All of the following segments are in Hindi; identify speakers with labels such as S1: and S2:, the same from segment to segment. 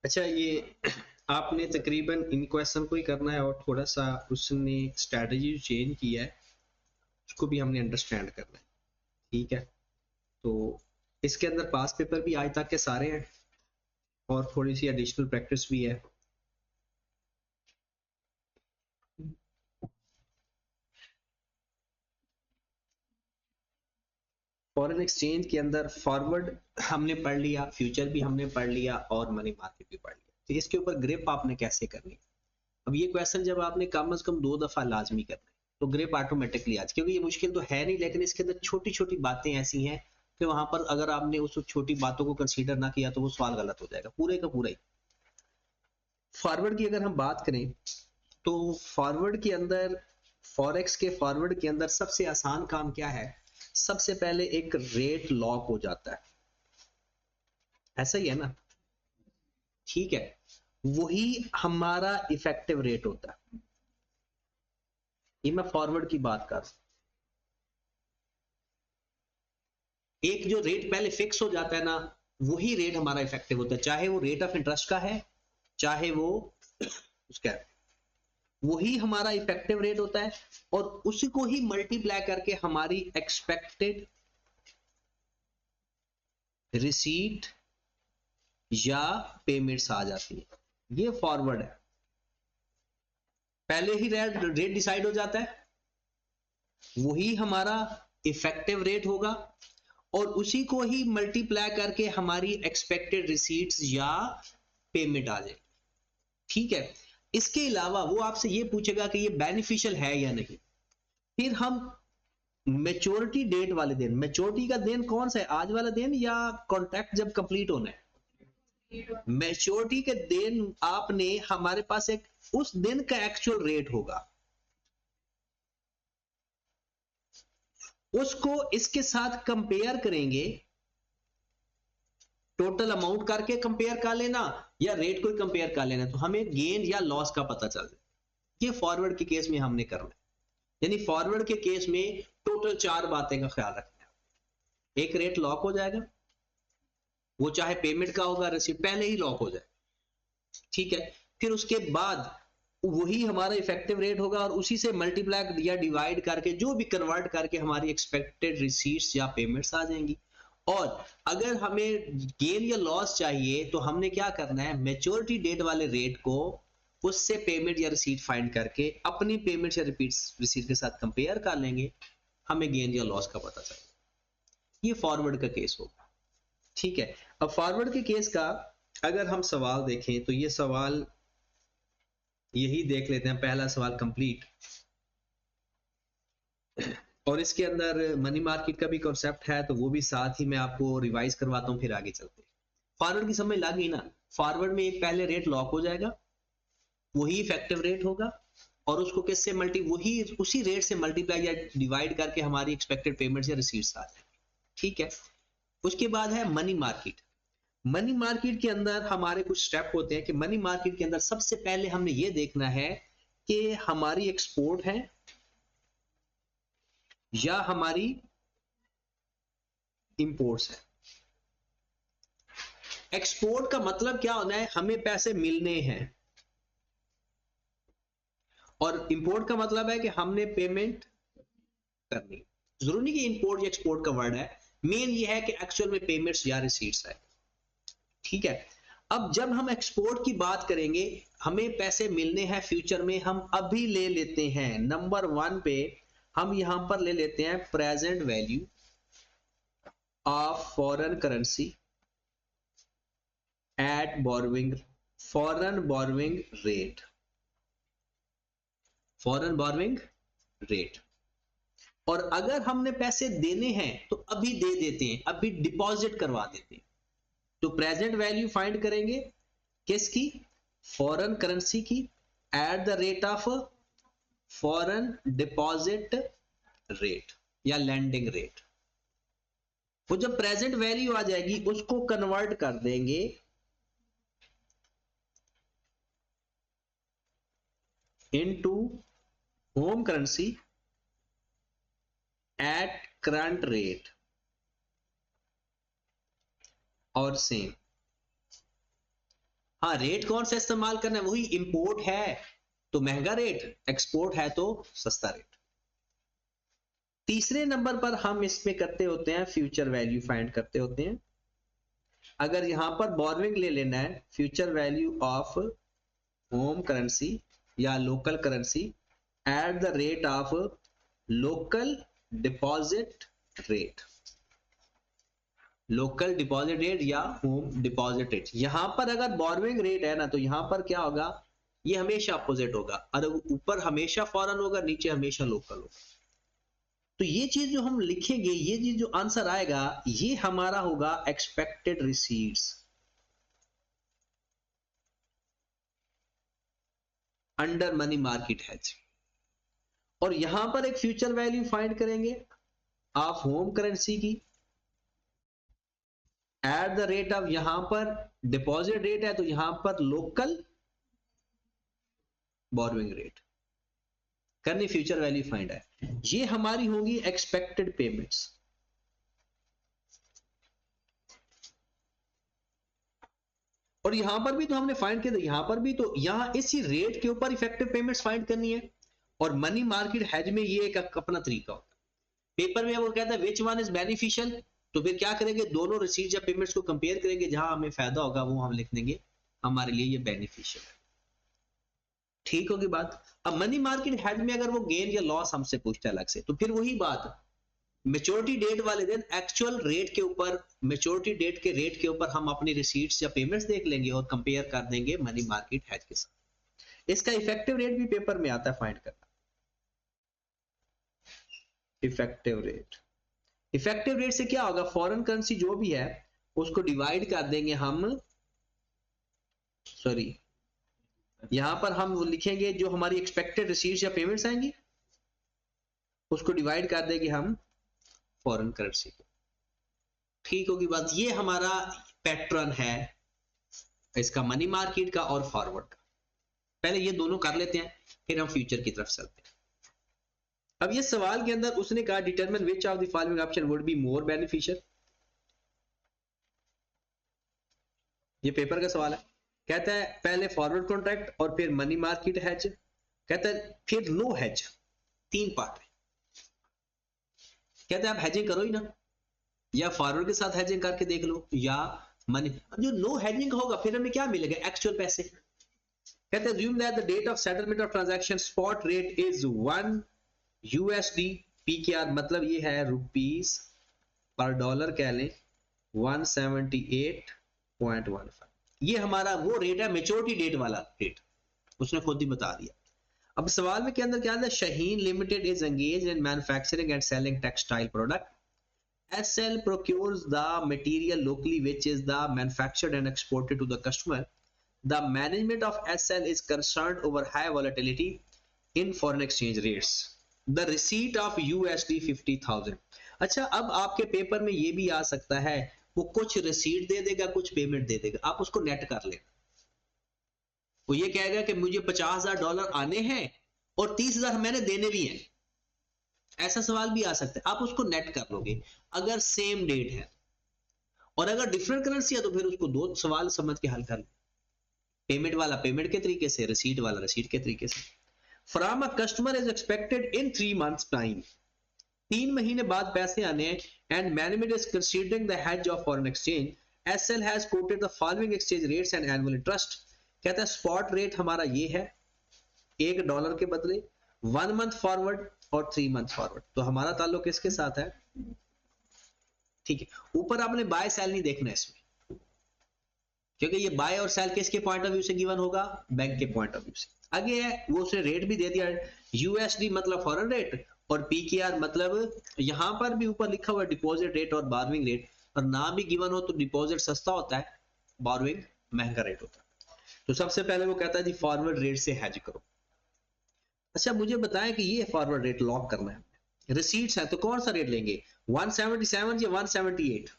S1: अच्छा, ये आपने तकरीबन इन क्वेश्चन को ही करना है और थोड़ा सा उसने स्ट्रैटेजी चेंज किया है, उसको भी हमने अंडरस्टैंड करना है। ठीक है, तो इसके अंदर पास पेपर भी आज तक के सारे हैं और थोड़ी सी एडिशनल प्रैक्टिस भी है। फॉरेन एक्सचेंज के अंदर फॉरवर्ड हमने पढ़ लिया, फ्यूचर भी हमने पढ़ लिया और मनी मार्केट भी पढ़ लिया। तो इसके ऊपर ग्रिप आपने कैसे करनी है? अब ये क्वेश्चन जब आपने कम से कम 2 दफा लाजमी करना है तो ग्रिप ऑटोमेटिकली आज, क्योंकि ये मुश्किल तो है नहीं लेकिन इसके अंदर छोटी छोटी बातें ऐसी हैं कि वहां पर अगर आपने उस छोटी बातों को कंसीडर ना किया तो वो सवाल गलत हो जाएगा पूरे का पूरा ही। फॉरवर्ड की अगर हम बात करें तो फॉरवर्ड के अंदर, फॉरेक्स के फॉरवर्ड के अंदर सबसे आसान काम क्या है? सबसे पहले एक रेट लॉक हो जाता है, ऐसा ही है ना? ठीक है, वही हमारा इफेक्टिव रेट होता है। ये मैं फॉरवर्ड की बात कर, एक जो रेट पहले फिक्स हो जाता है ना, वही रेट हमारा इफेक्टिव होता है, चाहे वो रेट ऑफ इंटरेस्ट का है, चाहे वो उसका है, वही हमारा इफेक्टिव रेट होता है। और उसी को ही मल्टीप्लाई करके हमारी एक्सपेक्टेड रिसीट या पेमेंट्स आ जाती है। ये फॉरवर्ड है, पहले ही रेट डिसाइड हो जाता है, वही हमारा इफेक्टिव रेट होगा और उसी को ही मल्टीप्लाई करके हमारी एक्सपेक्टेड रिसीट्स या पेमेंट आ जाएगी। ठीक है, इसके अलावा वो आपसे ये पूछेगा कि ये बेनिफिशियल है या नहीं। फिर हम मेच्योरिटी डेट वाले दिन, मेच्योरिटी का दिन कौन सा है, आज वाला दिन या कॉन्ट्रैक्ट जब कंप्लीट होना है? मेच्योरिटी के दिन आपने, हमारे पास एक उस दिन का एक्चुअल रेट होगा, उसको इसके साथ कंपेयर करेंगे, टोटल अमाउंट करके कंपेयर कर लेना या रेट को कंपेयर कर लेना, तो हमें गेन या लॉस का पता चल जाए। ये फॉरवर्ड के केस में हमने करना है, यानी फॉरवर्ड के केस में टोटल 4 बातें का ख्याल रखना है। एक, रेट लॉक हो जाएगा, वो चाहे पेमेंट का होगा, रिसीट पहले ही लॉक हो जाए। ठीक है, फिर उसके बाद वही हमारा इफेक्टिव रेट होगा और उसी से मल्टीप्लाई या डिवाइड करके जो भी कन्वर्ट करके हमारी एक्सपेक्टेड रिसीट्स या पेमेंट्स आ जाएंगी। और अगर हमें गेन या लॉस चाहिए तो हमने क्या करना है, मेच्योरिटी डेट वाले रेट को उससे पेमेंट या रिसीट फाइंड करके अपनी पेमेंट या रिसीट के साथ कंपेयर कर लेंगे, हमें गेन या लॉस का पता चलेगा। ये फॉरवर्ड का केस होगा। ठीक है, अब फॉरवर्ड के केस का अगर हम सवाल देखें तो ये सवाल यही देख लेते हैं, पहला सवाल कंप्लीट। और इसके अंदर मनी मार्केट का भी कॉन्सेप्ट है तो वो भी साथ ही मैं आपको रिवाइज करवाता हूं, फिर आगे चलते हैं। फॉरवर्ड की समझ लग गई ना? फॉरवर्ड में एक पहले रेट लॉक हो जाएगा, वही इफेक्टिव रेट होगा और उसको किससे मल्टी, वही उसी रेट से मल्टीप्लाई या डिवाइड करके हमारी एक्सपेक्टेड पेमेंट्स या रिसीट्स आ जाएंगे। ठीक है, उसके बाद है मनी मार्केट। मनी मार्केट के अंदर हमारे कुछ स्टेप होते हैं कि मनी मार्केट के अंदर सबसे पहले हमने ये देखना है कि हमारी एक्सपोर्ट है या हमारी इंपोर्ट्स है। एक्सपोर्ट का मतलब क्या होना है, हमें पैसे मिलने हैं, और इंपोर्ट का मतलब है कि हमने पेमेंट करनी। जरूरी नहीं कि इंपोर्ट या एक्सपोर्ट का वर्ड है, मेन ये है कि एक्चुअल में पेमेंट्स या रिसीट्स है। ठीक है, अब जब हम एक्सपोर्ट की बात करेंगे, हमें पैसे मिलने हैं फ्यूचर में, हम अभी ले लेते हैं नंबर 1 पे, हम यहां पर ले लेते हैं present value of foreign currency at borrowing, foreign borrowing rate, foreign borrowing rate. और अगर हमने पैसे देने हैं तो अभी दे देते हैं, अभी डिपॉजिट करवा देते हैं। तो प्रेजेंट वैल्यू फाइंड करेंगे किसकी, फॉरेन करेंसी की, eight the rate of foreign deposit rate या लैंडिंग रेट। वो जब प्रेजेंट वैल्यू आ जाएगी उसको कन्वर्ट कर देंगे into home currency at current rate और सेम। हाँ, रेट कौन सा इस्तेमाल करना है? वही इंपोर्ट है तो महंगा रेट, एक्सपोर्ट है तो सस्ता रेट। तीसरे नंबर पर हम इसमें करते होते हैं फ्यूचर वैल्यू फाइंड करते होते हैं। अगर यहां पर बोरोइंग ले लेना है, future value of home currency या local currency at the rate of local deposit rate, local deposit rate या होम डिपॉजिट रेट। यहां पर अगर बोरोइंग रेट है ना, तो यहां पर क्या होगा, ये हमेशा अपोजिट होगा, और ऊपर हमेशा फॉरेन होगा, नीचे हमेशा लोकल होगा। तो ये चीज जो हम लिखेंगे, ये चीज जो आंसर आएगा, ये हमारा होगा expected receipts under money market hedge. और यहां पर एक फ्यूचर वैल्यू फाइंड करेंगे ऑफ होम करेंसी की एट द रेट ऑफ, यहां पर डिपॉजिट रेट है तो यहां पर लोकल बोरोइंग रेट करनी, फ्यूचर वैल्यू फाइंड है। ये हमारी होंगी एक्सपेक्टेड पेमेंट्स। और यहां पर भी तो हमने फाइंड किया था, यहां पर भी तो यहां इसी रेट के ऊपर इफेक्टिव पेमेंट्स फाइंड करनी है। और मनी मार्केट हेज में ये एक अपना तरीका होता है। पेपर में वो कहता है विच वन इज बेनिफिशियल, तो फिर क्या करेंगे, दोनों रिसीट्स या पेमेंट्स को कंपेयर करेंगे, जहां हमें फायदा होगा वो हम लिख देंगे हमारे लिए ये बेनिफिशियल है। ठीक होगी बात। अब मनी मार्केट हेज में अगर वो गेन या लॉस हमसे पूछता है अलग से, तो फिर वही बात, मैच्योरिटी डेट वाले दिन एक्चुअल रेट के ऊपर, मैच्योरिटी डेट के रेट के ऊपर हम अपनी रिसीट्स या पेमेंट्स देख लेंगे और कंपेयर कर देंगे मनी मार्केट हेज के साथ। इसका इफेक्टिव रेट भी पेपर में आता है फाइंड करना। इफेक्टिव रेट, इफेक्टिव रेट से क्या होगा, फॉरेन करेंसी जो भी है उसको डिवाइड कर देंगे हम, सॉरी यहां पर हम लिखेंगे जो हमारी एक्सपेक्टेड रिसीट्स या पेमेंट्स आएंगी उसको डिवाइड कर देंगे हम फॉरेन करेंसी को। ठीक होगी बात। ये हमारा पैटर्न है इसका मनी मार्केट का और फॉरवर्ड का। पहले ये दोनों कर लेते हैं, फिर हम फ्यूचर की तरफ चलते हैं। अब ये सवाल के अंदर उसने कहा determine which of the following option would be more beneficial. ये पेपर का सवाल है। कहता है पहले फॉरवर्ड कॉन्ट्रैक्ट और फिर मनी मार्केट हेज, कहता है फिर नो हेज, तीन पार्ट है। कहते हैं आप हेजिंग करो ही ना, या फॉरवर्ड के साथ हेजिंग करके देख लो, या मनी। जो नो हेजिंग होगा फिर हमें क्या मिलेगा, एक्चुअल पैसे। कहते हैं assume that the date of settlement of transaction spot rate is 1 USD PKR, मतलब ये है रुपीस पर डॉलर कह लें 178.15। ये हमारा वो रेट है, मैच्योरिटी डेट वाला रेट, उसने खुद ही बता दिया। अब सवाल में के अंदर क्या है, Shaheen limited is engaged in manufacturing and selling textile product, SL procures the material locally which is the manufactured and exported to the customer. The management of SL is concerned over high volatility in foreign exchange rates. The receipt of USD 50,000। अच्छा, अब आपके पेपर में ये भी आ सकता है, वो कुछ रिसीट दे देगा कुछ पेमेंट दे देगा, आप उसको नेट कर लेना। वो ये कहेगा कि मुझे $50,000 आने हैं और 30,000 मैंने देने भी हैं, ऐसा सवाल भी आ सकता है, आप उसको नेट कर लोगे अगर सेम डेट है। और अगर डिफरेंट करेंसी है तो फिर उसको दो सवाल समझ के हल कर लो, पेमेंट वाला पेमेंट के तरीके से, रिसीट वाला रिसीट के तरीके से। From a customer is expected in 3 months time, 3 महीने बाद पैसे आने हैं, and management is considering the hedge of foreign exchange, SL has quoted the following exchange rates and annual interest. कहता है स्पॉट रेट हमारा ये है $1 के बदले 1 month फॉरवर्ड और 3 month फॉरवर्ड। तो हमारा ताल्लुक किसके साथ है, ठीक है। ऊपर आपने बाय सेल नहीं देखना इसमें, क्योंकि ये बाय और सेल किसके पॉइंट ऑफ व्यू से गिवन होगा, बैंक के पॉइंट ऑफ व्यू से। आगे है वो उसने रेट भी दे दिया, यूएसडी मतलब फॉरेन रेट, और पीकेआर मतलब यहां पर भी ऊपर लिखा हुआ डिपॉजिट रेट और बारविंग रेट, और ना भी गिवन हो तो डिपॉजिट सस्ता होता है, बारविंग महंगा रेट होता है। तो सबसे पहले वो कहता है जी फॉरवर्ड रेट से हेज करो। अच्छा, मुझे बताएं कि ये फॉरवर्ड रेट लॉक करना है, रिसीट्स है तो कौन सा रेट लेंगे, 177 या 178।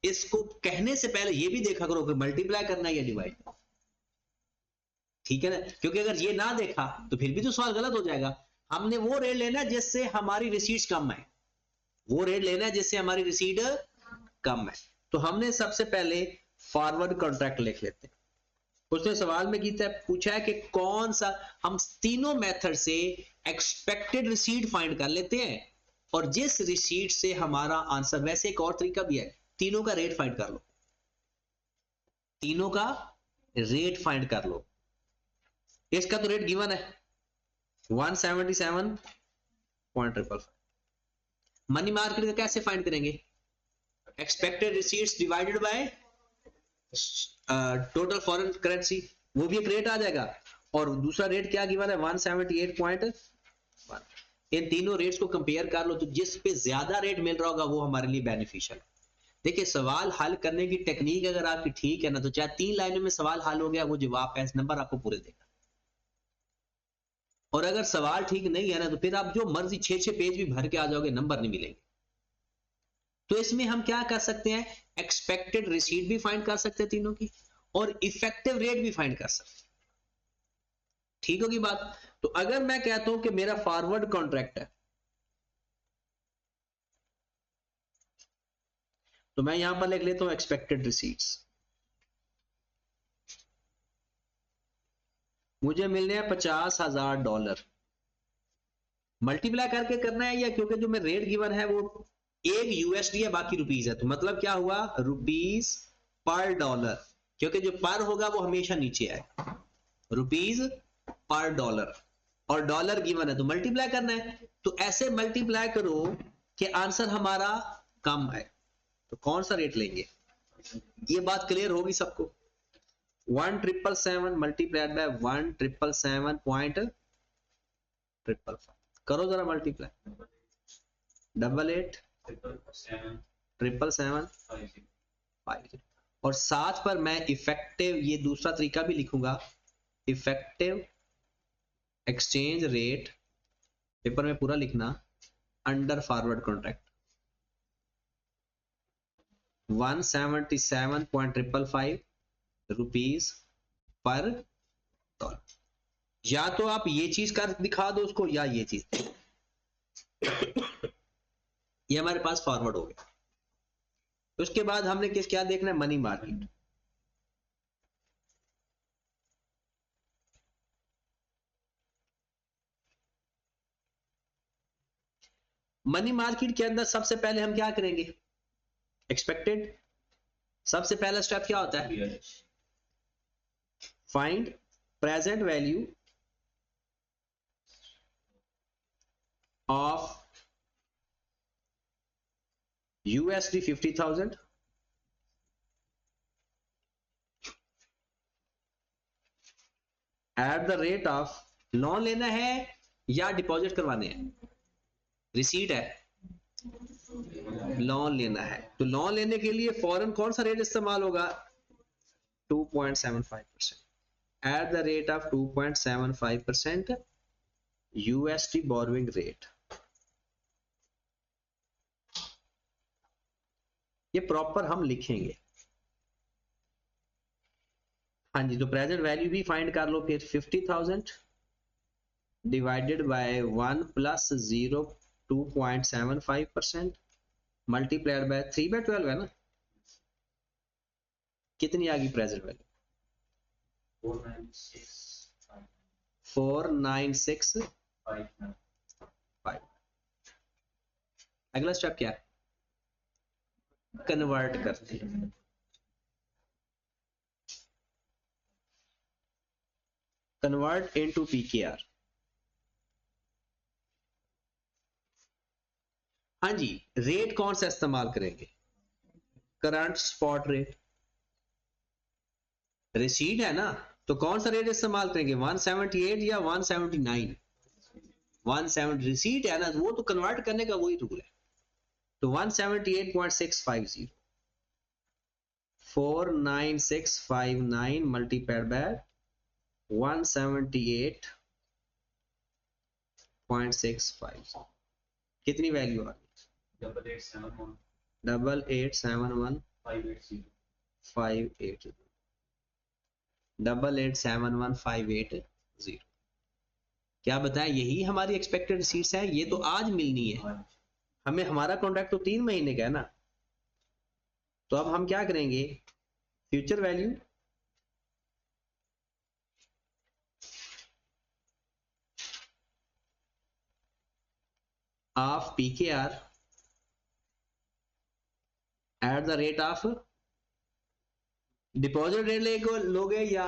S1: इसको कहने से पहले ये भी देखा करो कि मल्टीप्लाई करना है या डिवाइड, ठीक है ना, क्योंकि अगर ये ना देखा तो फिर भी तो सवाल गलत हो जाएगा। हमने वो रेट लेना है जिससे हमारी रिसीट्स कम है, वो रेट लेना है जिससे हमारी रिसीट कम है। तो हमने सबसे पहले फॉरवर्ड कॉन्ट्रैक्ट लिख लेते हैं। उसने सवाल में पूछा है कि कौन सा, हम तीनों मेथड से एक्सपेक्टेड रिसीट फाइंड कर लेते हैं और जिस रिसीट से हमारा आंसर, वैसे एक और तरीका भी है, तीनों का रेट फाइंड कर लो, तीनों का रेट फाइंड कर लो। इसका तो रेट गिवन है 177.555। मनी मार्केट का कैसे फाइंड करेंगे? Expected receipts divided by total foreign currency, वो भी एक रेट आ जाएगा। और दूसरा रेट क्या गिवन है 178.1। इन तीनों रेट्स को कंपेयर कर लो, तो जिस पे ज्यादा रेट मिल रहा होगा वो हमारे लिए बेनिफिशियल है। देखिए सवाल हल करने की टेक्निक अगर आपकी ठीक है ना, तो चाहे 3 लाइनों में सवाल हल हो गया, वो जवाब का नंबर आपको पूरे देगा। और अगर सवाल ठीक नहीं है ना, तो फिर आप जो मर्जी 6-6 पेज भी भर के आ जाओगे, नंबर नहीं मिलेंगे। तो इसमें हम क्या कर सकते हैं, एक्सपेक्टेड रिसीट भी फाइंड कर सकते हैं तीनों की, और इफेक्टिव रेट भी फाइंड कर सकते हैं। ठीक होगी बात? तो अगर मैं कहता हूं कि मेरा फॉरवर्ड कॉन्ट्रैक्ट है, तो मैं यहां पर लिख लेता हूं एक्सपेक्टेड रिसीट्स। मुझे मिलने हैं $50,000। मल्टीप्लाई करके करना है, या क्योंकि जो मैं रेट गिवन है वो एक यूएसडी है बाकी रुपीज है, तो मतलब क्या हुआ, रुपीज पर डॉलर, क्योंकि जो पर होगा वो हमेशा नीचे आएगा, रुपीज पर डॉलर, और डॉलर गिवन है तो मल्टीप्लाई करना है। तो ऐसे मल्टीप्लाई करो कि आंसर हमारा कम है, तो कौन सा रेट लेंगे? ये बात क्लियर होगी सबको। 1,777 मल्टीप्लाइड बाय 1,777.555 करो जरा मल्टीप्लाई। 88,777,750। और साथ पर मैं इफेक्टिव, ये दूसरा तरीका भी लिखूंगा, इफेक्टिव एक्सचेंज रेट, पेपर में पूरा लिखना, under forward contract 177.555 rupees per dollar. या तो आप ये चीज कर दिखा दो उसको, या ये चीज ये हमारे पास फॉरवर्ड हो गया। उसके बाद हमने क्या देखना है, मनी मार्केट। मनी मार्केट के अंदर सबसे पहले हम क्या करेंगे, एक्सपेक्टेड। सबसे पहला स्टेप क्या होता है, find present value of USD 50,000 eight the rate of, loan लेना है या डिपॉजिट करवाने हैं, रिसीट है, लोन लेना है। तो लोन लेने के लिए फॉरेन कौन सा रेट इस्तेमाल होगा, 2.75%, eight the rate of 2.75% USD borrowing rate. ये प्रॉपर हम लिखेंगे। हाँ जी, तो प्रेजेंट वैल्यू भी फाइंड कर लो फिर, 50,000 divided by 1 plus 0 2.75% multiplied by 3/12 है ना। कितनी आ गई प्रेजेंट वैल्यू, 496.5। अगला स्टेप क्या है, कन्वर्ट करते हैं। Convert into PKR। हाँ जी, रेट कौन सा इस्तेमाल करेंगे, करंट स्पॉट रेट। रिसीट है ना, तो कौन सा रेट इस्तेमाल करेंगे, 178 या 179? 170 रिसीट है ना, वो तो कन्वर्ट करने का वही रूल है। तो 178.650, 49659 मल्टीप्लाइड बाय 178.650, कितनी वैल्यू आ गई, 8871 580, 8871 580। क्या बताएं, यही हमारी एक्सपेक्टेड रिसीट्स है। ये तो आज मिलनी है हमें, हमारा कॉन्ट्रैक्ट तो 3 महीने का है ना। तो अब हम क्या करेंगे, future value of PKR at the rate of deposit rate लोगे या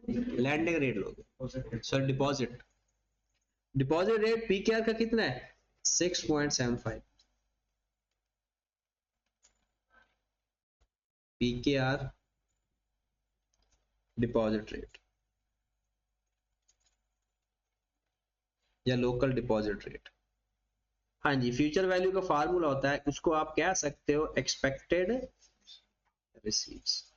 S1: लैंडिंग रेट लोगे? सर डिपॉजिट रेट PKR का कितना है? 6.75। PKR डिपॉजिट रेट या लोकल डिपॉजिट रेट। हाँ जी, फ्यूचर वैल्यू का फार्मूला होता है, उसको आप कह सकते हो expected receipts.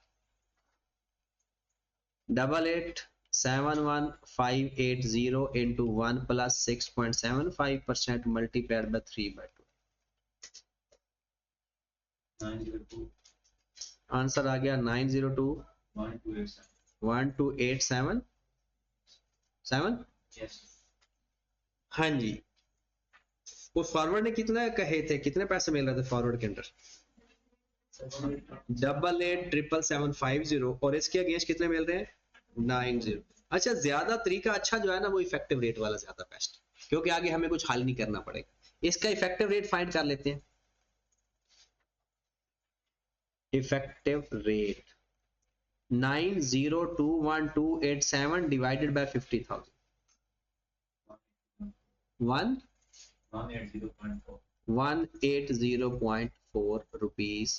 S1: 8871,580 into 1 plus 6.75% multiplied by 3/2। Answer आ गया 902,12877। हाँ जी, वो फॉरवर्ड ने कितना कहे थे, कितने पैसे मिल रहे थे फॉरवर्ड के अंदर? 88,777,550 और इसके अगेंस्ट कितने मिल रहे हैं? 90। अच्छा, ज्यादा तरीका अच्छा जो है ना वो इफेक्टिव रेट वाला ज्यादा बेस्ट, क्योंकि आगे हमें कुछ हल नहीं करना पड़ेगा। इसका इफेक्टिव रेट फाइंड कर लेते हैं। Effective rate 9021,287 divided by 50,000 180.4 rupees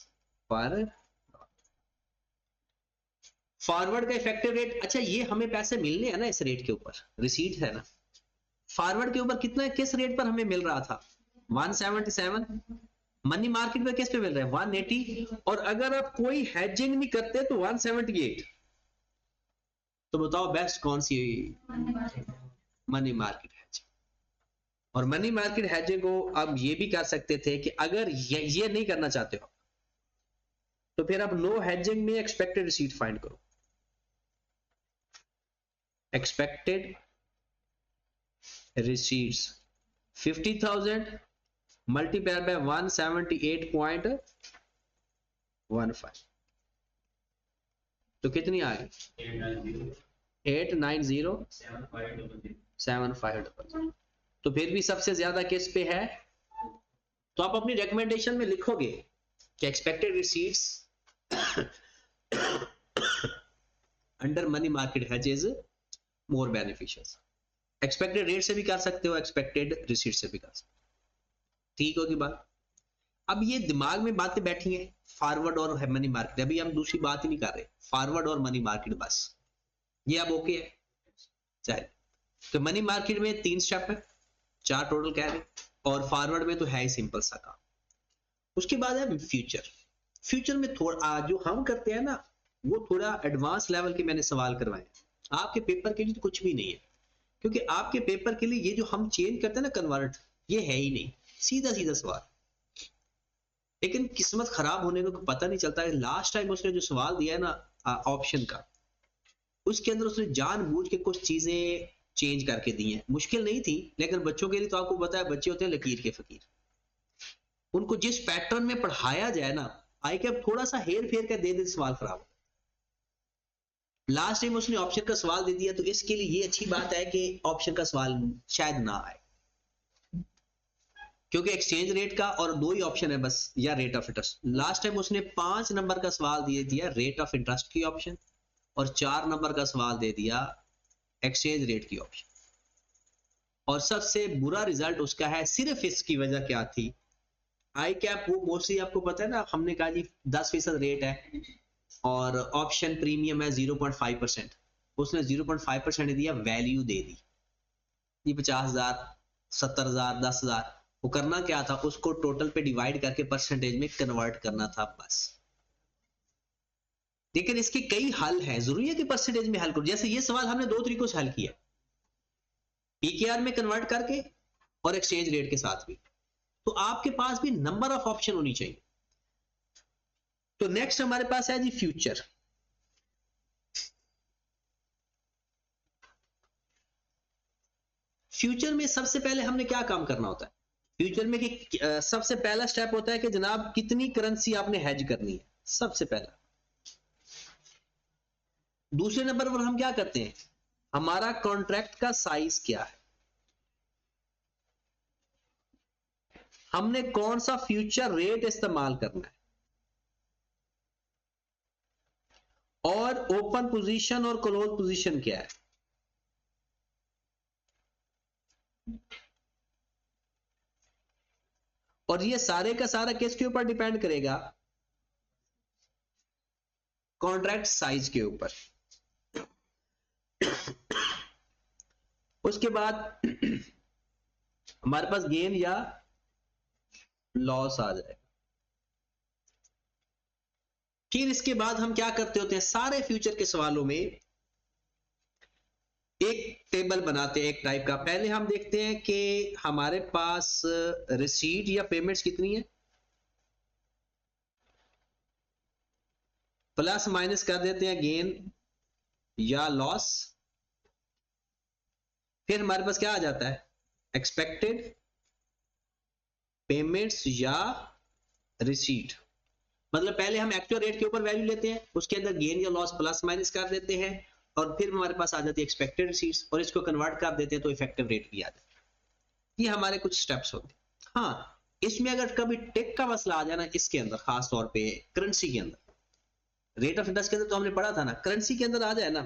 S1: per. Forward का इफेक्टिव रेट, अच्छा ये हमें पैसे मिलने हैं ना इस रेट के ऊपर, रिसीट है ना। फॉरवर्ड के ऊपर कितना, किस रेट पर हमें मिल रहा था? 177। मनी मार्केट में किस पे मिल रहा है? 180। और अगर आप कोई हेजिंग नहीं करते तो 178। तो बताओ बेस्ट कौन सी? Money market hedging. और मनी मार्केट हेजिंग को आप ये भी कर सकते थे कि अगर ये नहीं करना चाहते हो तो फिर आप नो हेजिंग में एक्सपेक्टेड रिसीट फाइंड करो। एक्सपेक्टेड रिसीट्स 50,000 मल्टीप्लाइड बाय 178.15 तो कितनी आ गई? 890,750। तो फिर भी सबसे ज्यादा किस पे है? तो आप अपनी रिकमेंडेशन में लिखोगे कि expected receipts under money market hedges more beneficial. Expected rate से भी कर सकते हो, एक्सपेक्टेड रिसीट से भी कर सकते हो। ठीक होगी बात? अब ये दिमाग में बातें बैठी हैं, फॉरवर्ड और मनी मार्केट। अभी हम दूसरी बात ही नहीं कर रहे, फॉरवर्ड और मनी मार्केट बस। ये अब ओके है? चलिए, तो मनी मार्केट में 3 स्टेप है, 4 टोटल कह रहे, और फॉरवर्ड में तो है ही सिंपल सा काम। उसके बाद है फ्यूचर। फ्यूचर में थोड़ा जो हम करते हैं ना वो थोड़ा एडवांस लेवल के मैंने सवाल करवाए। आपके पेपर के लिए तो कुछ भी नहीं है, क्योंकि आपके पेपर के लिए ये जो हम चेंज करते हैं ना कन्वर्ट, ये है ही नहीं, सीधा सीधा सवाल। लेकिन किस्मत खराब होने को पता नहीं चलता है। लास्ट टाइम उसने जो सवाल दिया है ना ऑप्शन का, उसके अंदर उसने जानबूझ के कुछ चीजें चेंज करके दी हैं। मुश्किल नहीं थी, लेकिन बच्चों के लिए तो आपको पता है बच्चे होते हैं लकीर के फकीर। उनको जिस पैटर्न में पढ़ाया जाए ना, आई कैप थोड़ा सा हेर फेर कर दे दे सवाल खराब। लास्ट टाइम उसने ऑप्शन का सवाल दे दिया, तो इसके लिए ये अच्छी बात है कि ऑप्शन का सवाल शायद ना आए, क्योंकि एक्सचेंज रेट का और 2 ही ऑप्शन है बस, या rate of interest. Last time उसने 5 नंबर का सवाल दे दिया रेट ऑफ इंटरेस्ट की ऑप्शन, और 4 नंबर का सवाल दे दिया एक्सचेंज रेट की ऑप्शन। और सबसे बुरा रिजल्ट उसका है, सिर्फ इसकी वजह क्या थी? आई कैप वो मोस्टली आपको पता है ना, हमने कहा जी 10% रेट है और ऑप्शन प्रीमियम है 0.5%। उसने 0.5% दिया, वैल्यू दे दी ये 50,000, 70,000, 10,000। वो करना क्या था? उसको टोटल पे डिवाइड करके परसेंटेज में कन्वर्ट करना था बस। लेकिन इसके कई हल हैं, जरूरी है कि परसेंटेज में हल करो। जैसे ये सवाल हमने 2 तरीकों से हल किया, पीकेआर में कन्वर्ट करके और एक्सचेंज रेट के साथ भी। तो आपके पास भी नंबर ऑफ ऑप्शन होनी चाहिए। तो नेक्स्ट हमारे पास है जी फ्यूचर। फ्यूचर में सबसे पहले हमने क्या काम करना होता है? फ्यूचर में कि सबसे पहला स्टेप होता है कि जनाब कितनी करेंसी आपने हेज करनी है। सबसे पहला दूसरे नंबर पर हम क्या करते हैं, हमारा कॉन्ट्रैक्ट का साइज क्या है, हमने कौन सा फ्यूचर रेट इस्तेमाल करना है, और ओपन पोजीशन और क्लोज पोजीशन क्या है। और ये सारे का सारा किसके ऊपर डिपेंड करेगा, कॉन्ट्रैक्ट साइज के ऊपर। उसके बाद हमारे पास गेन या लॉस आ जाएगा। फिर इसके बाद हम क्या करते होते हैं, सारे फ्यूचर के सवालों में एक टेबल बनाते हैं एक टाइप का। पहले हम देखते हैं कि हमारे पास रिसीट या पेमेंट्स कितनी है, प्लस माइनस कर देते हैं गेन या लॉस। फिर हमारे पास क्या आ जाता है, एक्सपेक्टेड पेमेंट्स या रिसीट। मतलब पहले हम एक्चुअल रेट के ऊपर वैल्यू लेते हैं, उसके अंदर गेन या लॉस प्लस माइनस कर देते हैं, और फिर हमारे पास आ जाती है एक्सपेक्टेड रिसीट्स, और इसको कन्वर्ट कर देते हैं तो इफेक्टिव रेट भी आ जाता है। ये हमारे कुछ स्टेप्स होते हैं। हाँ, इसमें अगर कभी टेक का मसला आ जाए ना, इसके अंदर खास तौर पे करेंसी के अंदर, रेट ऑफ इंटरेस्ट के अंदर तो हमने पढ़ा था ना, करेंसी के अंदर आ जाए ना,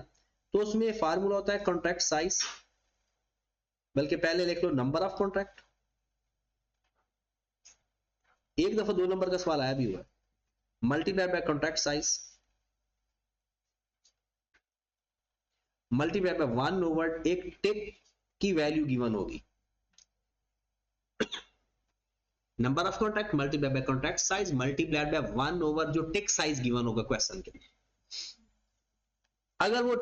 S1: तो उसमें फार्मूला होता है कॉन्ट्रैक्ट साइज, बल्कि पहले लिख लो नंबर ऑफ कॉन्ट्रैक्ट। एक दफा 2 नंबर का सवाल आया भी हुआ, multiply by contract size multiply by 1 over एक टिक की वैल्यू गिवन होगी, number of contract multiply by contract size multiplied by 1 over जो टिक साइज गिवन होगा क्वेश्चन के। अगर वो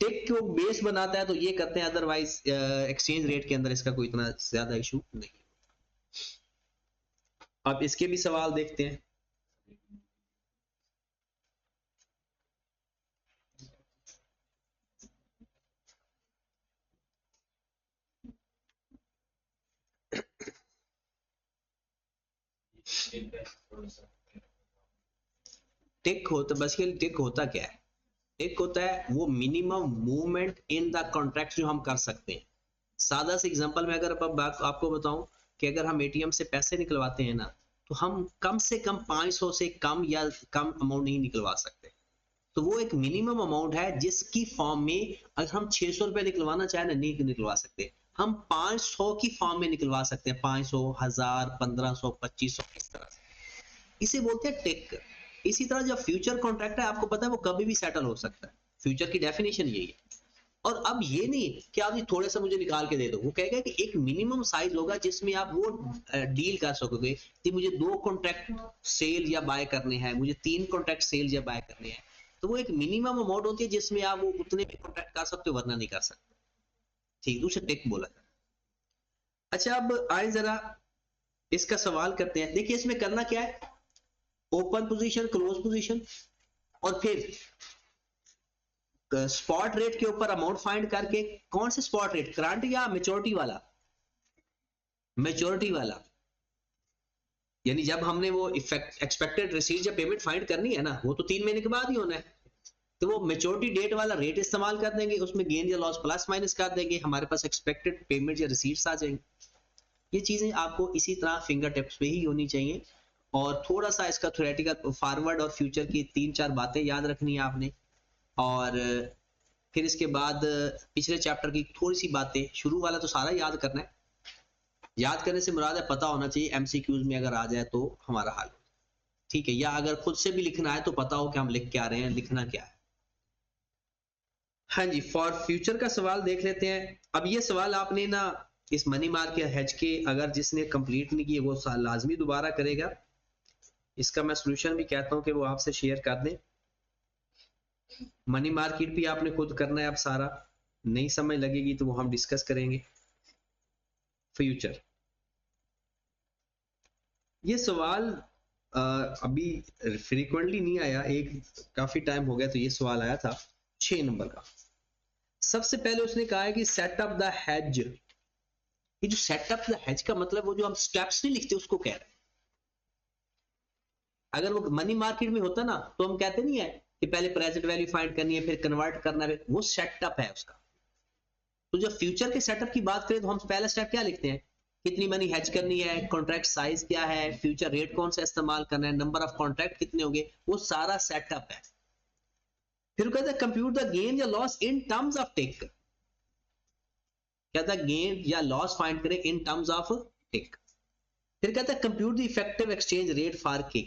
S1: टिक को बेस बनाता है तो ये करते हैं, अदरवाइज एक्सचेंज रेट के अंदर इसका कोई इतना ज्यादा इशू नहीं। अब इसके भी सवाल देखते हैं। टिक होता, बेसिकली टिक होता क्या है, टिक होता है वो minimum movement in the contract जो हम कर सकते हैं। सादा से एग्जांपल में अगर आपको बताऊं कि अगर हम एटीएम से पैसे निकलवाते हैं ना, तो हम कम से कम 500 से कम या कम अमाउंट नहीं निकलवा सकते। तो वो एक मिनिमम अमाउंट है जिसकी फॉर्म में अगर हम 600 रुपए निकलवाना चाहें ना, नहीं निकलवा सकते, हम 500 की फॉर्म में निकलवा सकते हैं, 500, 1000, 1500, 2500, इस तरह से। इसे बोलते हैं टिक। इसी तरह जो फ्यूचर कॉन्ट्रैक्ट है, आपको पता है वो कभी भी सेटल हो सकता है, फ्यूचर की डेफिनेशन यही है। और अब ये नहीं कि आप थोड़े सा मुझे निकाल के दे दो, वो कहेगा कि एक मिनिमम साइज होगा जिसमें आप वो डील कर सकोगे कि मुझे 2 कॉन्ट्रैक्ट सेल या बाय करने हैं, मुझे 3 कॉन्ट्रैक्ट सेल या बाय करने हैं। तो वो एक मिनिमम अमाउंट होती है जिसमें आप वो उतने भी कॉन्ट्रैक्ट कर सकते हो, वरना नहीं कर सकते। ठीक, उसे टिक बोला जाता है। अच्छा, अब आए जरा इसका सवाल करते हैं। देखिए इसमें करना क्या है, ओपन पोजीशन, क्लोज पोजीशन, और फिर स्पॉट रेट के ऊपर अमाउंट फाइंड करके, कौन से स्पॉट रेट, करंट या मेच्योरिटी वाला, मेच्योरिटी वाला, यानी जब हमने वो एक्सपेक्टेड रिसीट या पेमेंट फाइंड करनी है ना, वो तो 3 महीने के बाद ही होना है, तो वो मेच्योरिटी डेट वाला रेट इस्तेमाल कर देंगे, उसमें गेन या लॉस प्लस माइनस कर देंगे, हमारे पास एक्सपेक्टेड पेमेंट या रिसीट्स आ जाएंगे। ये चीजें आपको इसी तरह फिंगर टिप्स पे ही होनी चाहिए, और थोड़ा सा इसका थ्योरेटिकल फॉरवर्ड और फ्यूचर की 3-4 बातें याद रखनी है आपने, और फिर इसके बाद पिछले चैप्टर की थोड़ी सी बातें, शुरू वाला तो सारा याद करना है। याद करने से मुराद है पता होना चाहिए, एमसीक्यूज में अगर आ जाए तो हमारा हाल, ठीक है, या अगर खुद से भी लिखना है तो पता हो कि हम लिख क्या रहे हैं, लिखना क्या है। हाँ जी, फॉर फ्यूचर का सवाल देख लेते हैं। अब ये सवाल आपने ना इस मनी मार्केट हेज के अगर जिसने कंप्लीट नहीं किए वो लाजमी दोबारा करेगा। इसका मैं सोल्यूशन भी कहता हूं कि वो आपसे शेयर कर दें। मनी मार्केट भी आपने खुद करना है, अब सारा नहीं समझ लगेगी तो वो हम डिस्कस करेंगे। फ्यूचर, ये सवाल अभी फ्रीक्वेंटली नहीं आया, एक काफी टाइम हो गया तो ये सवाल आया था 6 नंबर का। सबसे पहले उसने कहा है कि सेटअप द हेज। ये जो सेटअप द हेज का मतलब, वो जो हम स्टेप्स नहीं लिखते उसको कह रहे हैं। अगर वो मनी मार्केट में होता ना तो हम कहते नहीं है कि पहले प्रेजेंट वैल्यू फाइंड करनी है, फिर कन्वर्ट करना है, वो सेटअप है उसका। तो जब फ्यूचर के सेटअप की बात करें तो हम पहला स्टेप क्या लिखते हैं, कितनी मनी हेज करनी है, कॉन्ट्रैक्ट साइज क्या है, फ्यूचर रेट कौन सा इस्तेमाल करना है, नंबर ऑफ कॉन्ट्रैक्ट कितने होंगे, वो सारा सेटअप है। फिर कहता है कंप्यूट द गेन या लॉस इन टर्म्स ऑफ टिक, कहता है गेन या लॉस फाइंड करें इन टर्म्स ऑफ टिक। फिर कहता है compute the effective exchange rate for के।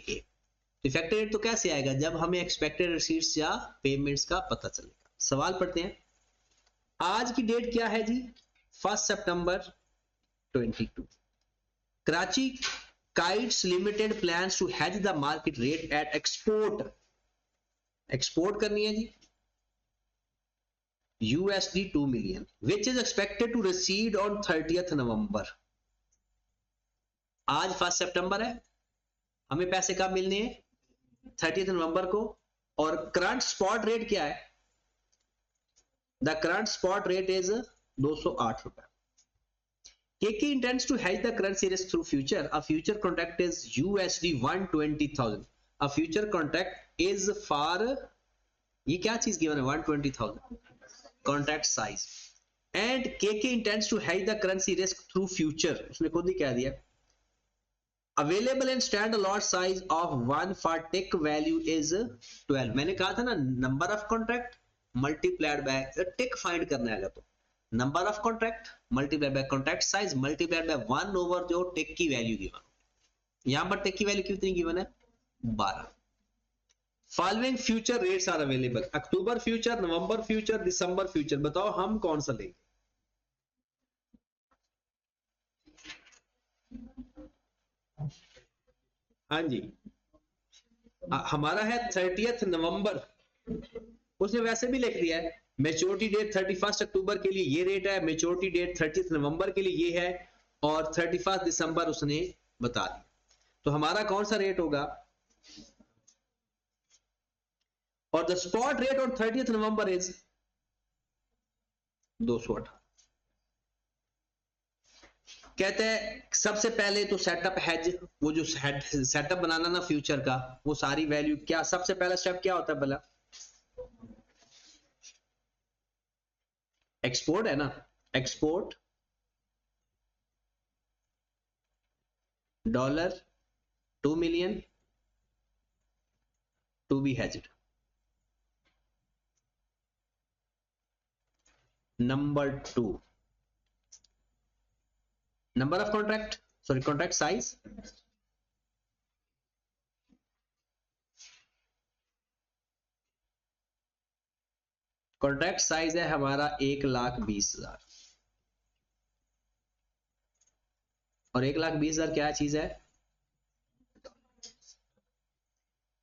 S1: इफेक्टिव रेट तो कैसे आएगा, जब हमें एक्सपेक्टेड रिसीट्स या पेमेंट्स का पता चलेगा। सवाल पढ़ते हैं। आज की डेट क्या है जी, 1 सितंबर 22। Karachi Kites Limited plans to hedge the market rate at export, export करनी है जी USD 2 million which is expected to receive on 30th November। आज 1 सितंबर है, हमें पैसे कब मिलने हैं 30th नवंबर को, और करंट स्पॉट रेट क्या है, the current spot rate is 208 रुपए। KK intends to hedge the currency risk through future. A future contract is USD 120,000। A future contract is for, ये क्या चीज गिवन है, 120,000 contract size. And KK intends to hedge the currency risk through future, उसने खुद ही कह दिया। Available in stand lot size of 1 for tick value is 12। मैंने कहा था ना number of contract multiplied by tick find करना है, तो number of contract multiplied by contract size multiplied by 1 over जो टिक की वैल्यू गिवन। यहां पर टिक की वैल्यू कितनी गिवन है, 12। Following future rates are available, October future, November future, December future, बताओ हम कौन सा लेंगे। हाँ जी, हमारा है 30th नवंबर, उसने वैसे भी लिख दिया है मेच्योरिटी डेट 31 अक्टूबर के लिए ये रेट है, मेच्योरिटी डेट 30th नवंबर के लिए ये है, और 31 दिसंबर उसने बता दिया। तो हमारा कौन सा रेट होगा, और the spot rate on 30th November is 208। कहते हैं सबसे पहले तो सेटअप हैज, वो जो सेटअप बनाना ना फ्यूचर का, वो सारी वैल्यू क्या, सबसे पहला स्टेप क्या होता है, भला एक्सपोर्ट है ना, export $2 million to be hedged. Number 2 number of contract, sorry contract size, contract size है हमारा 1,20,000, और 1,20,000 क्या चीज है।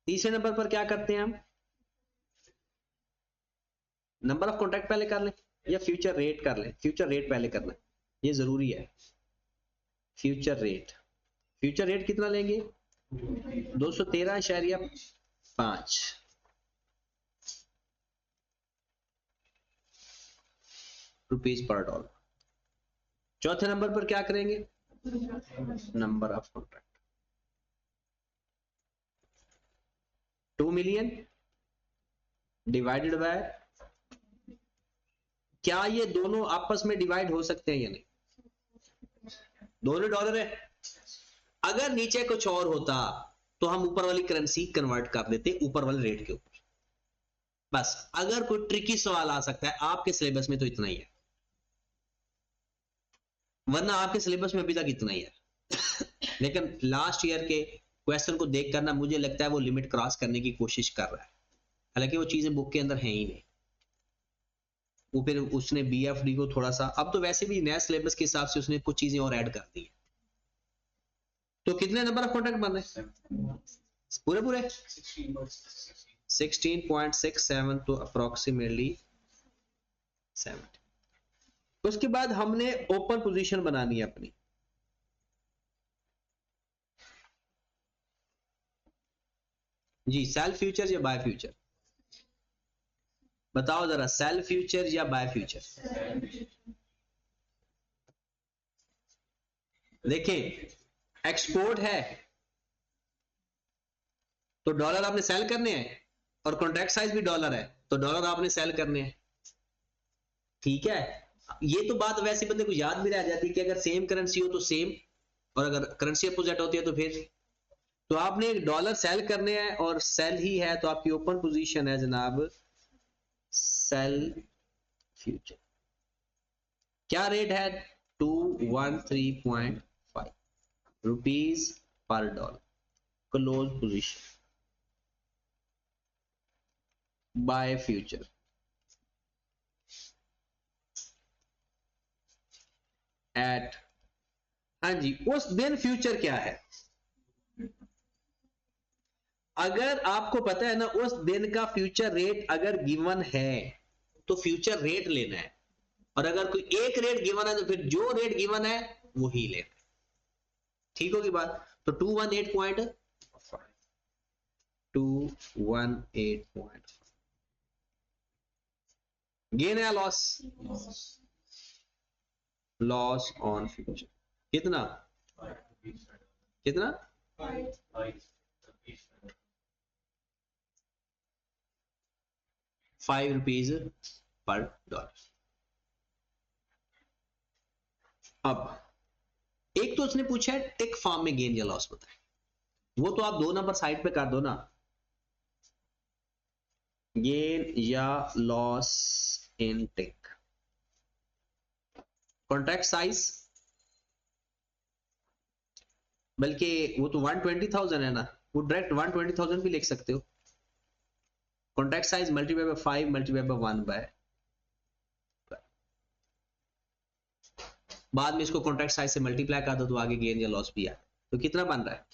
S1: तीसरे नंबर पर क्या करते हैं हम, नंबर ऑफ कॉन्ट्रैक्ट पहले कर लें या फ्यूचर रेट कर लें, फ्यूचर रेट पहले करना है, ये जरूरी है। फ्यूचर रेट, फ्यूचर रेट कितना लेंगे, 213.5 रुपीज पर डॉलर। चौथे नंबर पर क्या करेंगे, number of contract 2 million divided by, क्या ये दोनों आपस में डिवाइड हो सकते हैं या नहीं, दोनों डॉलर है। अगर नीचे कुछ और होता तो हम ऊपर वाली करेंसी कन्वर्ट कर देते ऊपर वाले रेट के ऊपर। बस अगर कोई ट्रिकी सवाल आ सकता है आपके सिलेबस में तो इतना ही है, वरना आपके सिलेबस में अभी तक इतना ही है। लेकिन लास्ट ईयर के क्वेश्चन को देख कर ना मुझे लगता है वो लिमिट क्रॉस करने की कोशिश कर रहा है, हालांकि वो चीजें बुक के अंदर हैं ही नहीं। वो फिर उसने BFD को थोड़ा सा, अब तो वैसे भी नया सिलेबस के हिसाब से उसने कुछ चीजें और ऐड कर दी है। तो कितने नंबर ऑफ कॉन्ट्रैक्ट बन रहे पूरे पूरे 16.67 तो अप्रोक्सीमेटली 70। उसके बाद हमने ओपन पोजीशन बनानी है अपनी, जी सेल्फ फ्यूचर या बाय फ्यूचर, बताओ जरा सेल्फ फ्यूचर या बाय फ्यूचर। देखिए एक्सपोर्ट है तो डॉलर आपने सेल करने हैं और कॉन्ट्रैक्ट साइज भी डॉलर है, तो डॉलर आपने सेल करने हैं। ठीक है, ये तो बात वैसे बंदे को याद भी रह जाती है कि अगर सेम करेंसी हो तो सेम, और अगर करेंसी अपोजिट होती है तो फिर, तो आपने डॉलर सेल करने हैं और सेल ही है, तो आपकी ओपन पोजीशन है जनाब सेल फ्यूचर। क्या रेट है? 213.5 rupees per dollar, close position buy future at, हाँ जी, उस दिन फ्यूचर क्या है? अगर आपको पता है ना उस दिन का फ्यूचर रेट अगर गिवन है तो फ्यूचर रेट लेना है, और अगर कोई एक रेट गिवन है तो फिर जो रेट गिवन है वो ही लेना है। ठीक होगी बात? तो 218.5 गेन है लॉस? लॉस ऑन फ्यूचर कितना? कितना? 5 रुपीज पर डॉलर। अब एक तो उसने पूछा है टेक फार्म में गेन या लॉस बताए, वो तो आप 2 नंबर साइड पे कर दो ना, गेन या loss in tick. Contract size, बल्कि वो तो 120,000 है ना, वो डायरेक्ट 120,000 भी लिख सकते हो। Contract size multiply by 5 multiply by 1 by, बाद में इसको कॉन्ट्रैक्ट साइज से मल्टीप्लाई कर दो तो आगे गेन या लॉस भी आए, तो कितना बन रहा है?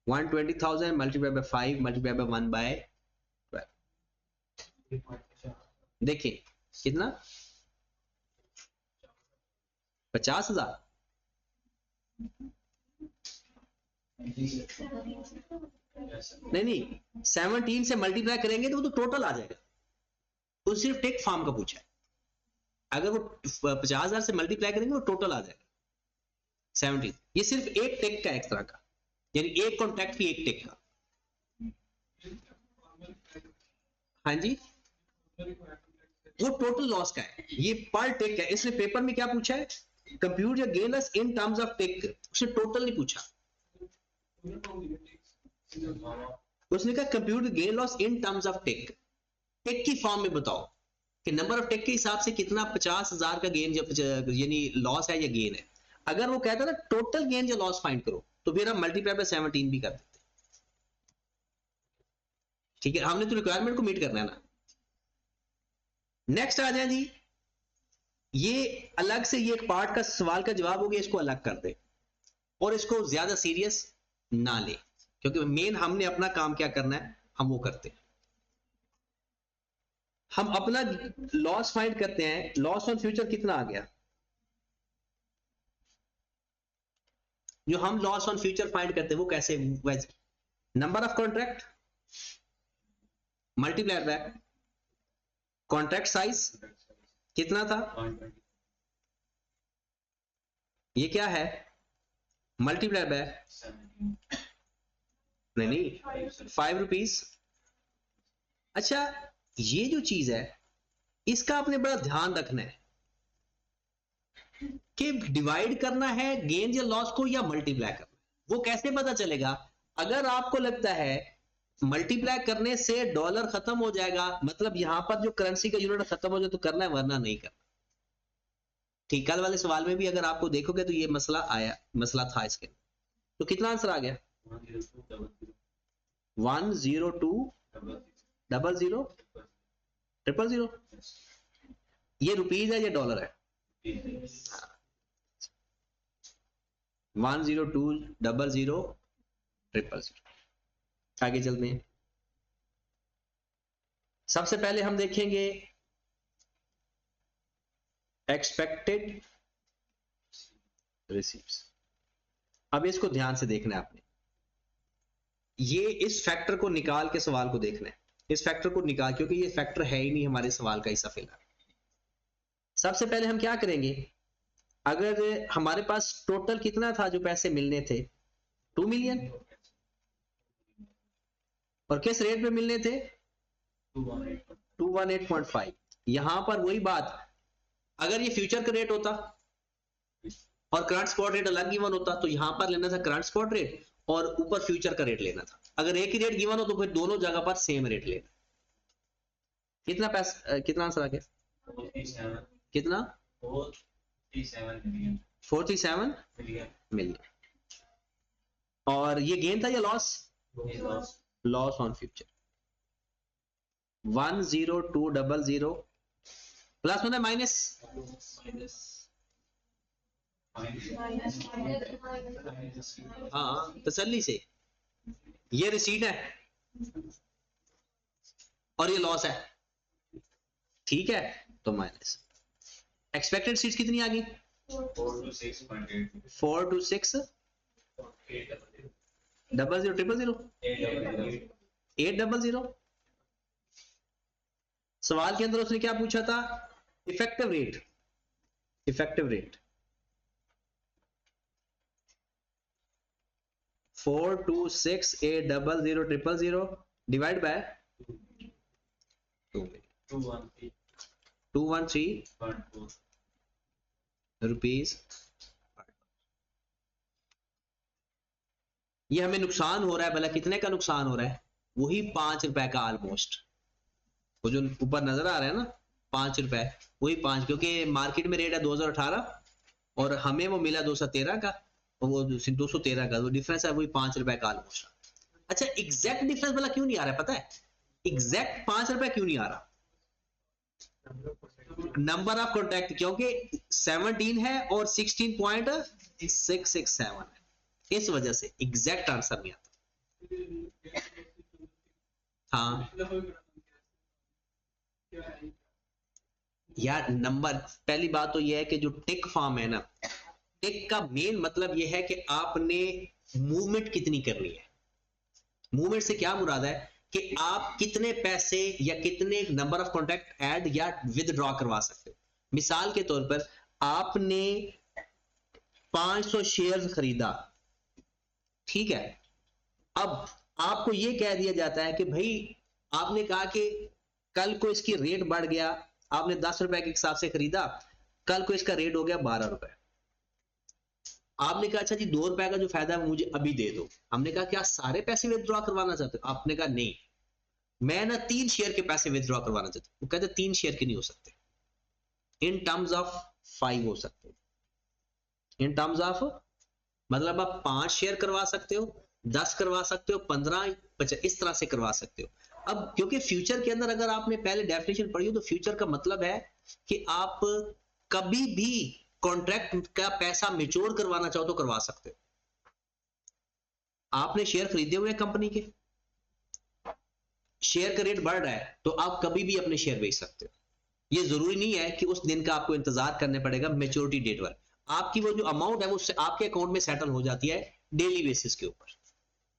S1: 120,000 multiply by 5 multiply by 1 by 12। देखिए कितना? 50,000। नहीं 17 से मल्टीप्लाई करेंगे तो वो तो टोटल आ जाएगा, तो सिर्फ टेक फार्म का पूछा है, अगर वो 50,000 से मल्टीप्लाई करेंगे वो टोटल आ जाएगा 17। ये सिर्फ एक टेक का एक तरह का, यानी एक कॉन्ट्रैक्ट की एक टेक का। हाँ जी, वो टोटल लॉस का है, ये पर टेक है। इसने पेपर में क्या पूछा है? Compute your gain loss in terms of tick, उसने टोटल नहीं पूछा। उसने कहा compute gain loss in terms of tick, tick की फॉर्म में बताओ कि नंबर ऑफ टेक के हिसाब से कितना 50,000 का गेन यानी लॉस है या गेन है। अगर वो कहता ना टोटल गेन या लॉस फाइंड करो, तो फिर हम मल्टीप्लाई बाय 17 भी कर देते। ठीक है, हमने तो रिक्वायरमेंट को मीट करना है ना। नेक्स्ट आ जाए जी, ये अलग से ये एक पार्ट का सवाल का जवाब हो गया, इसको अलग कर दे और इसको ज्यादा सीरियस ना ले, क्योंकि मेन हमने अपना काम क्या करना है हम वो करते हैं। हम अपना लॉस फाइंड करते हैं, लॉस ऑन फ्यूचर कितना आ गया? जो हम लॉस ऑन फ्यूचर फाइंड करते हैं वो कैसे? Number of contract multiply by contract size कितना था, ये क्या है, मल्टीप्लाई बाय नहीं 5 रुपीज। अच्छा, ये जो चीज है इसका आपने बड़ा ध्यान रखना है कि डिवाइड करना है गेन या लॉस को या मल्टीप्लाई करना। वो कैसे पता चलेगा? अगर आपको लगता है मल्टीप्लाई करने से डॉलर खत्म हो जाएगा, मतलब यहां पर जो करेंसी का यूनिट खत्म हो जाए तो करना है, वरना नहीं करना। ठीक, कल वाले सवाल में भी अगर आपको देखोगे तो ये मसला आया, मसला था इसके। तो कितना आंसर आ गया? 102000000। ये रुपीज है या डॉलर है? 102000000। आगे चलते हैं। सबसे पहले हम देखेंगे एक्सपेक्टेड रिसीव्स। अब इसको ध्यान से देखना है आपने, ये इस फैक्टर को निकाल के सवाल को देखना है, इस फैक्टर को निकाल, क्योंकि ये फैक्टर है ही नहीं हमारे सवाल का हिस्सा फिलहाल। सबसे पहले हम क्या करेंगे, अगर हमारे पास टोटल कितना था जो पैसे मिलने थे, 2 मिलियन, और किस रेट पे मिलने थे? 218.5। यहां पर वही बात, अगर ये फ्यूचर का रेट होता और करंट स्पॉट रेट अलग गिवन होता तो यहां पर लेना था करंट स्पॉट रेट और ऊपर फ्यूचर का रेट लेना था। अगर एक ही रेट गिवन हो तो फिर दोनों जगह पर सेम रेट लेना। कितना पैसा, कितना आंसर आ गया? कितना? 437 मिलियन। और ये गेन था या loss? Loss on future. 10200 plus होना माइनस? हाँ तसल्ली से, ये रिसीट है और ये लॉस है, ठीक है, तो माइनस। एक्सपेक्टेड सीट्स कितनी आ गई? 4 to 6 0000 800। सवाल के अंदर उसने क्या पूछा था? Effective rate. Effective rate 426800000 divide by 213 rupees. ये हमें नुकसान हो रहा है, भला कितने का नुकसान हो रहा है? वही 5 रुपए का ऑलमोस्ट, वो जो ऊपर नजर आ रहा है ना 5 रुपए, वही 5, क्योंकि मार्केट में रेट है 2018 और हमें वो मिला 213 का और वो 213 का, वो डिफरेंस है वही 5 रुपए का ऑलमोस्ट। अच्छा एग्जैक्ट डिफरेंस भला क्यों नहीं आ रहा है? पता है एग्जैक्ट 5 रुपए क्यों नहीं आ रहा? नंबर ऑफ कॉन्टैक्ट, क्योंकि 17 है और 16.667 है, इस वजह से एग्जैक्ट आंसर नहीं आता। हाँ यार नंबर, पहली बात तो यह है कि जो टिक फॉर्म है ना, टिक का मेन मतलब यह है कि आपने मूवमेंट कितनी करनी है। मूवमेंट से क्या मुराद है कि आप कितने पैसे या कितने नंबर ऑफ कॉन्टैक्ट ऐड या विदड्रॉ करवा सकते हो। मिसाल के तौर पर आपने 500 शेयर खरीदा, ठीक है, अब आपको यह कह दिया जाता है कि भाई आपने कहा कि कल को इसकी रेट बढ़ गया, आपने 10 रुपए के हिसाब से खरीदा, कल को इसका रेट हो गया 12 रुपए। आपने कहा अच्छा जी 2 रुपए का जो फायदा है मुझे अभी दे दो। हमने कहा क्या सारे पैसे विदड्रॉ करवाना चाहते हो? आपने कहा नहीं, मैं ना 3 शेयर के पैसे विदड्रॉ करवाना चाहता हूं। वो कहते 3 शेयर के नहीं हो सकते, इन टर्म्स ऑफ 5 हो सकते, इन टर्म्स ऑफ, मतलब आप 5 शेयर करवा सकते हो, 10 करवा सकते हो, 15, 50 इस तरह से करवा सकते हो। अब क्योंकि फ्यूचर के अंदर अगर आपने पहले डेफिनेशन पढ़ी हो तो फ्यूचर का मतलब है कि आप कभी भी कॉन्ट्रैक्ट का पैसा मैच्योर करवाना चाहो तो करवा सकते हो। आपने शेयर खरीदे हुए कंपनी के, शेयर का रेट बढ़ रहा है तो आप कभी भी अपने शेयर बेच सकते हो। ये जरूरी नहीं है कि उस दिन का आपको इंतजार करने पड़ेगा मैच्योरिटी डेट पर। आपकी वो जो अमाउंट है वो आपके अकाउंट में सेटल हो जाती है डेली बेसिस के ऊपर।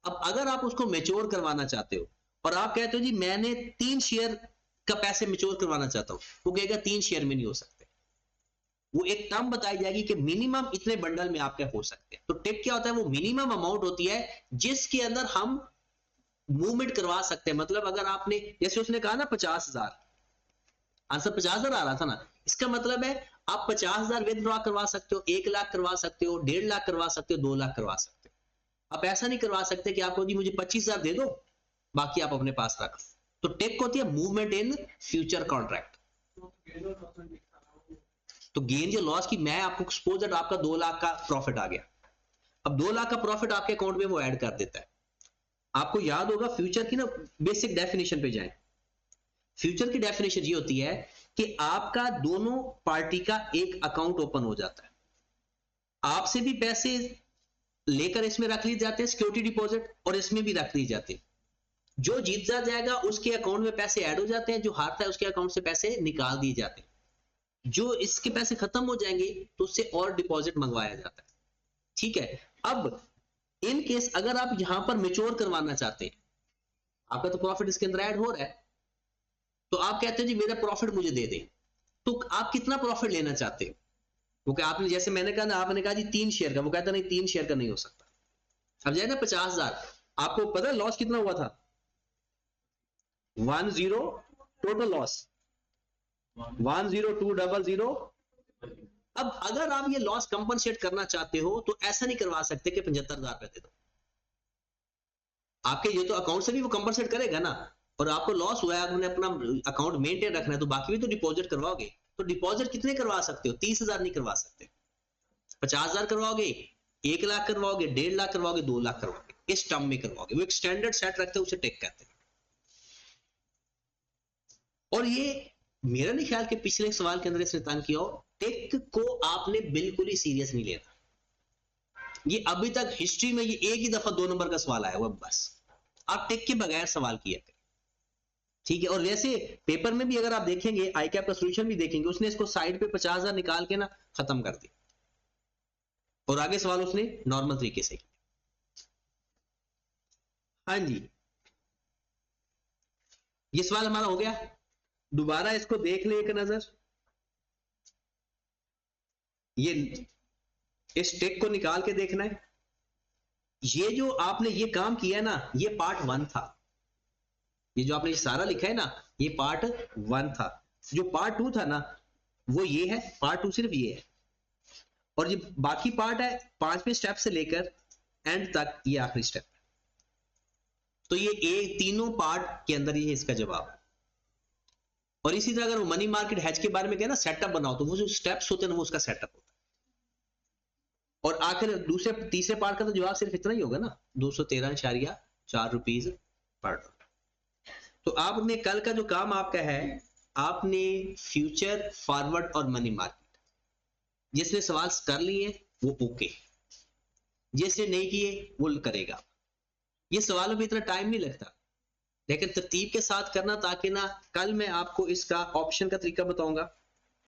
S1: अब अगर आप उसको मैच्योर करवाना चाहते हो और आप कहते हो जी मैंने 3 शेयर का पैसे मैच्योर करवाना चाहता हूं, वो कहेगा 3 शेयर में नहीं हो सकते। वो एक टर्म बताई जाएगी कि मिनिमम इतने बंडल में आपके हो सकते हैं। तो टिप क्या होता है? वो मिनिमम अमाउंट होती है जिसके अंदर हम मूवमेंट करवा सकते हैं। मतलब अगर आपने जैसे उसने कहा ना 50,000, आंसर 50,000 आ रहा था ना, इसका मतलब है आप 50,000 विथड्रॉ करवा सकते हो, 1 लाख करवा सकते हो, 1.5 लाख करवा सकते हो, 2 लाख करवा सकते हो। आप ऐसा नहीं करवा सकते कि आपको जी मुझे 25,000 दे दो बाकी आप अपने पास रख। तो टिप होती है मूवमेंट इन फ्यूचर कॉन्ट्रैक्ट। तो गेन या लॉस की मैं आपको सपोज दैट आपका 2 लाख का प्रॉफिट आ गया, अब 2 लाख का प्रॉफिट आपके अकाउंट में वो ऐड कर देता है। आपको याद होगा फ्यूचर की ना बेसिक डेफिनेशन पे जाएं। फ्यूचर की डेफिनेशन ये होती है कि आपका दोनों पार्टी का एक अकाउंट ओपन हो जाता है, आपसे भी पैसे लेकर इसमें रख लिए जाते हैं सिक्योरिटी डिपॉजिट और इसमें भी रख लिए जाते हैं। जो जीतता जाएगा उसके अकाउंट में पैसे ऐड हो जाते हैं, जो हारता है उसके अकाउंट से पैसे निकाल दिए जाते हैं। जो इसके पैसे खत्म हो जाएंगे तो उससे और डिपॉजिट मंगवाया जाता है, ठीक है। अब इन केस अगर आप यहां पर मैच्योर करवाना चाहते हैं, आपका तो प्रॉफिट इसके अंदर ऐड हो रहा है, तो आप कहते हैं जी मेरा प्रॉफिट मुझे दे दें। तो आप कितना प्रॉफिट लेना चाहते हो? क्योंकि आपने जैसे मैंने कहा ना, आपने कहा जी 3 शेयर का, वो कहता नहीं 3 शेयर का नहीं हो सकता। अब जाए ना 50,000, आपको पता है लॉस कितना हुआ था? 10 टोटल लॉस 10200। अब अगर आप ये लॉस कंपनसेट करना चाहते हो तो ऐसा नहीं करवा सकते कि 75,000 रुपए दे दो। आपके ये तो अकाउंट से भी वो कंपनसेट करेगा ना, और आपको लॉस हुआ है, आपने अपना अकाउंट मेंटेन रखना है तो बाकी भी तो डिपॉजिट करवाओगे। तो डिपॉजिट कितने करवा सकते हो? 30,000 नहीं करवा सकते, 50,000 करवाओगे, 1 लाख करवाओगे, 1.5 लाख करवाओगे, 2 लाख करवाओगे, इस टर्म में करवाओगे। वो एक स्टैंडर्ड सेट रखते हैं, उसे टेक कहते हैं। और ये मेरा नहीं ख्याल कि पिछले सवाल के अंदर इसने तंग किया हो। टेक को आपने बिल्कुल ही सीरियस नहीं लेना। ये अभी तक हिस्ट्री में ये एक ही दफा 2 नंबर का सवाल आया हुआ बस। आप टेक के बगैर सवाल किया करें, ठीक है। और वैसे पेपर में भी अगर आप देखेंगे, आई कैप का सोल्यूशन भी देखेंगे, उसने इसको साइड पे 50,000 निकाल के ना खत्म कर दिया, और आगे सवाल उसने नॉर्मल तरीके से किया। हाँ जी, ये सवाल हमारा हो गया। दोबारा इसको देख ले एक नजर। ये इस टेक को निकाल के देखना है। ये जो आपने ये काम किया ना, ये पार्ट 1 था। ये जो आपने सारा लिखा है ना, ये पार्ट 1 था। जो पार्ट 2 था ना, वो ये है। पार्ट 2 सिर्फ ये है, और ये बाकी पार्ट है 5वें स्टेप से लेकर एंड तक, ये आखिरी स्टेप। तो ये तीनों पार्ट के अंदर ये इसका जवाब है। और इसी तरह अगर वो मनी मार्केट हैज के बारे में कहना सेटअप बनाओ, तो वो जो स्टेप्स होते हैं ना, वो उसका सेटअप होता है। और आखिर दूसरे तीसरे पार्ट का तो जवाब सिर्फ इतना ही होगा ना, 213.4 रुपीज पर डॉलर। तो आपने कल का जो काम आपका है, आपने फ्यूचर, फॉरवर्ड और मनी मार्केट, जिसने सवाल कर लिए वो ओके, जिसने नहीं किए वो करेगा। ये सवालों में इतना टाइम नहीं लगता, लेकिन तरतीब के साथ करना, ताकि ना कल मैं आपको इसका ऑप्शन का तरीका बताऊंगा।